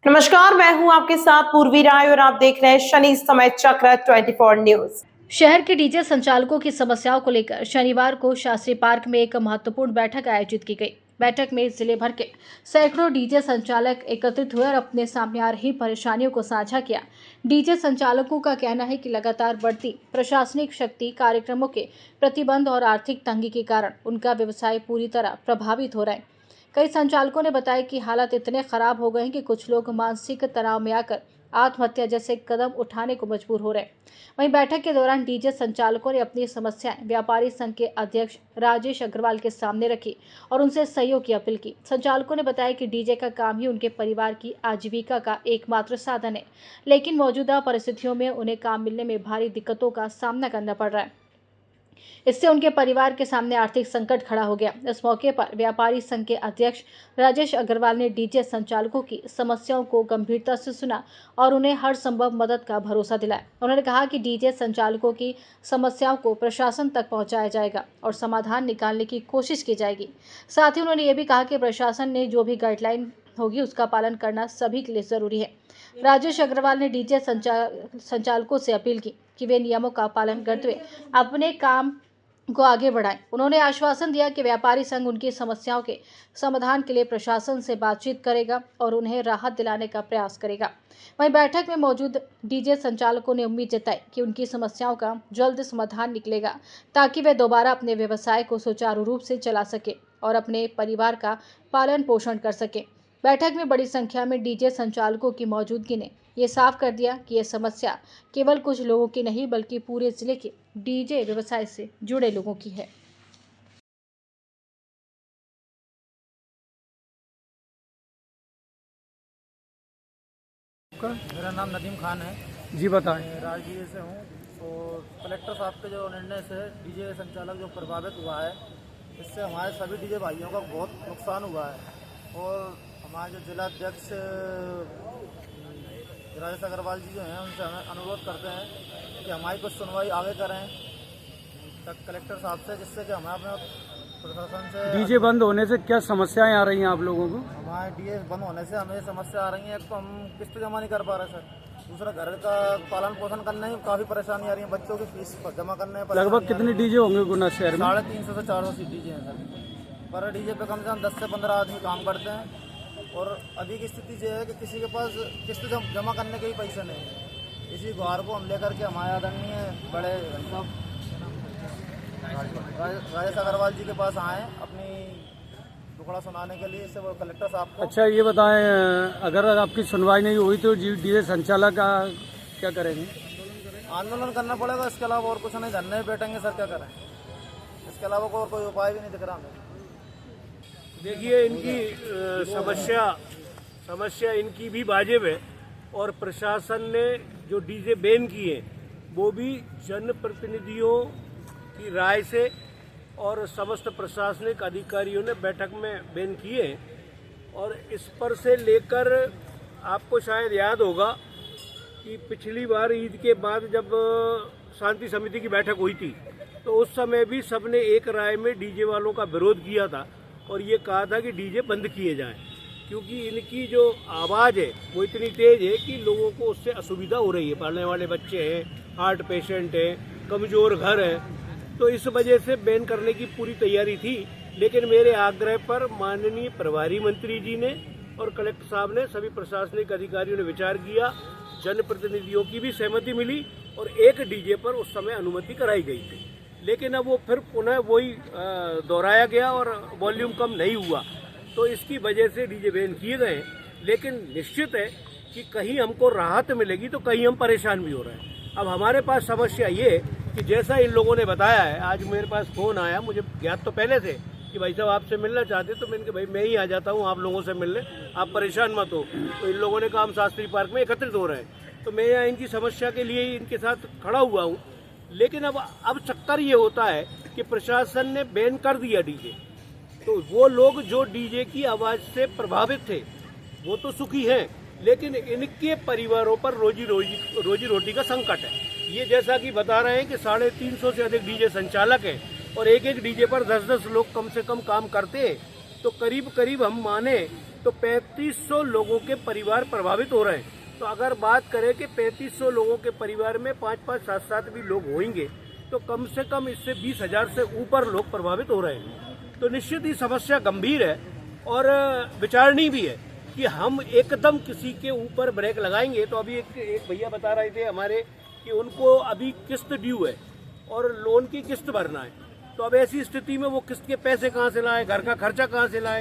नमस्कार, मैं हूं आपके साथ पूर्वी राय और आप देख रहे हैं शनि समय चक्र 24 न्यूज। शहर के डीजे संचालकों की समस्याओं को लेकर शनिवार को शास्त्री पार्क में एक महत्वपूर्ण बैठक आयोजित की गई। बैठक में जिले भर के सैकड़ों डीजे संचालक एकत्रित हुए और अपने सामने आ रही परेशानियों को साझा किया। डीजे संचालकों का कहना है कि लगातार बढ़ती प्रशासनिक शक्ति, कार्यक्रमों के प्रतिबंध और आर्थिक तंगी के कारण उनका व्यवसाय पूरी तरह प्रभावित हो रहा है। कई संचालकों ने बताया कि हालात इतने खराब हो गए हैं कि कुछ लोग मानसिक तनाव में आकर आत्महत्या जैसे कदम उठाने को मजबूर हो रहे हैं। वहीं बैठक के दौरान डीजे संचालकों ने अपनी समस्याएं व्यापारी संघ के अध्यक्ष राजेश अग्रवाल के सामने रखी और उनसे सहयोग की अपील की। संचालकों ने बताया कि डीजे का काम ही उनके परिवार की आजीविका का एकमात्र साधन है, लेकिन मौजूदा परिस्थितियों में उन्हें काम मिलने में भारी दिक्कतों का सामना करना पड़ रहा है। इससे उनके परिवार के सामने आर्थिक संकट खड़ा हो गया। इस मौके पर व्यापारी संघ के अध्यक्ष राजेश अग्रवाल ने डीजे संचालकों की समस्याओं को गंभीरता से सुना और उन्हें हर संभव मदद का भरोसा दिलाया। उन्होंने कहा कि डीजे संचालकों की समस्याओं को प्रशासन तक पहुंचाया जाएगा और समाधान निकालने की कोशिश की जाएगी। साथ ही उन्होंने ये भी कहा कि प्रशासन ने जो भी गाइडलाइन होगी उसका पालन करना सभी के लिए जरूरी है। राजेश अग्रवाल ने डीजे संचालकों से अपील की कि वे नियमों का पालन करते हुए अपने काम को आगे बढ़ाएं। उन्होंने आश्वासन दिया कि व्यापारी संघ उनकी समस्याओं के समाधान के लिए प्रशासन से बातचीत करेगा और उन्हें राहत दिलाने का प्रयास करेगा। वहीं बैठक में मौजूद डीजे संचालकों ने उम्मीद जताई कि उनकी समस्याओं का जल्द समाधान निकलेगा ताकि वे दोबारा अपने व्यवसाय को सुचारू रूप से चला सके और अपने परिवार का पालन पोषण कर सके। बैठक में बड़ी संख्या में डीजे संचालकों की मौजूदगी ने ये साफ कर दिया कि यह समस्या केवल कुछ लोगों की नहीं बल्कि पूरे जिले के डीजे व्यवसाय से जुड़े लोगों की है। मेरा नाम नदीम खान है जी बताएं। मैं राजगीर से हूँ। तो कलेक्टर साहब के जो निर्णय से डीजे संचालक जो प्रभावित हुआ है, इससे हमारे सभी डीजे भाइयों का बहुत नुकसान हुआ है। और हमारे जो जिला अध्यक्ष राजेश अग्रवाल जी जो हैं, उनसे हमें अनुरोध करते हैं कि हमारी कुछ सुनवाई आगे करें तक कलेक्टर साहब से, जिससे कि हमें अपने प्रशासन से डीजे बंद होने से क्या समस्याएं आ रही हैं आप लोगों को? हमारे डीजे बंद होने से हमें समस्या आ रही है। एक तो हम किस्त जमा नहीं कर पा रहे सर, दूसरा घर का पालन पोषण करने में काफ़ी परेशानी आ रही है, बच्चों की फीस जमा करने में लगभग कितने डीजे होंगे गुना शहर में? 350 से 400 डीजे हैं सर। पर डीजे पे कम से कम 10 से 15 आदमी काम करते हैं और अभी की स्थिति ये है कि किसी के पास किस्त जमा करने के भी पैसे नहीं है। इसी गुहार को हम लेकर के हमारे आदरणीय बड़े साहब राजेश अग्रवाल जी के पास आए अपनी टुकड़ा सुनाने के लिए, इससे वो कलेक्टर साहब को। अच्छा ये बताएं, अगर आपकी सुनवाई नहीं हुई तो डीजे संचालक का क्या करेंगे? आंदोलन करना पड़ेगा, इसके अलावा और कुछ नहीं। धरने में बैठेंगे सर, क्या करें, इसके अलावा और कोई उपाय भी नहीं दिख रहा हमें। देखिए, इनकी समस्या इनकी भी वाजिब है और प्रशासन ने जो डीजे बैन किए वो भी जनप्रतिनिधियों की राय से और समस्त प्रशासनिक अधिकारियों ने बैठक में बैन किए। और इस पर से लेकर आपको शायद याद होगा कि पिछली बार ईद के बाद जब शांति समिति की बैठक हुई थी तो उस समय भी सबने एक राय में डीजे वालों का विरोध किया था और ये कहा था कि डीजे बंद किए जाएं, क्योंकि इनकी जो आवाज़ है वो इतनी तेज़ है कि लोगों को उससे असुविधा हो रही है। पढ़ने वाले बच्चे हैं, हार्ट पेशेंट हैं, कमज़ोर घर हैं, तो इस वजह से बैन करने की पूरी तैयारी थी। लेकिन मेरे आग्रह पर माननीय प्रभारी मंत्री जी ने और कलेक्टर साहब ने, सभी प्रशासनिक अधिकारियों ने विचार किया, जनप्रतिनिधियों की भी सहमति मिली और एक डीजे पर उस समय अनुमति कराई गई थी। लेकिन अब वो फिर पुनः वही दोहराया गया और वॉल्यूम कम नहीं हुआ, तो इसकी वजह से डीजे बैन किए गए। लेकिन निश्चित है कि कहीं हमको राहत मिलेगी तो कहीं हम परेशान भी हो रहे हैं। अब हमारे पास समस्या ये है कि जैसा इन लोगों ने बताया है, आज मेरे पास फ़ोन आया, मुझे ज्ञात तो पहले से कि भाई साहब आपसे मिलना चाहते, तो मैंने कहा भाई मैं ही आ जाता हूँ आप लोगों से मिलने, आप परेशान मत हो। तो इन लोगों ने कहा हम शास्त्री पार्क में एकत्रित हो रहे हैं, तो मैं यहाँ इनकी समस्या के लिए ही इनके साथ खड़ा हुआ हूँ। लेकिन अब चक्कर ये होता है कि प्रशासन ने बैन कर दिया डीजे, तो वो लोग जो डीजे की आवाज़ से प्रभावित थे वो तो सुखी हैं, लेकिन इनके परिवारों पर रोजी रोटी का संकट है। ये जैसा कि बता रहे हैं कि 350 से अधिक डीजे संचालक हैं और एक एक डीजे पर 10-10 लोग कम से कम काम करते हैं। तो करीब करीब हम माने तो 3500 लोगों के परिवार प्रभावित हो रहे हैं। तो अगर बात करें कि 3500 लोगों के परिवार में 5-5, 7-7 भी लोग होंगे तो कम से कम इससे 20,000 से ऊपर लोग प्रभावित हो रहे हैं। तो निश्चित ही समस्या गंभीर है और विचारणीय भी है कि हम एकदम किसी के ऊपर ब्रेक लगाएंगे। तो अभी एक भैया बता रहे थे हमारे कि उनको अभी किस्त ड्यू है और लोन की किस्त भरना है। तो अब ऐसी स्थिति में वो किस्त के पैसे कहाँ से लाए, घर का खर्चा कहाँ से लाए।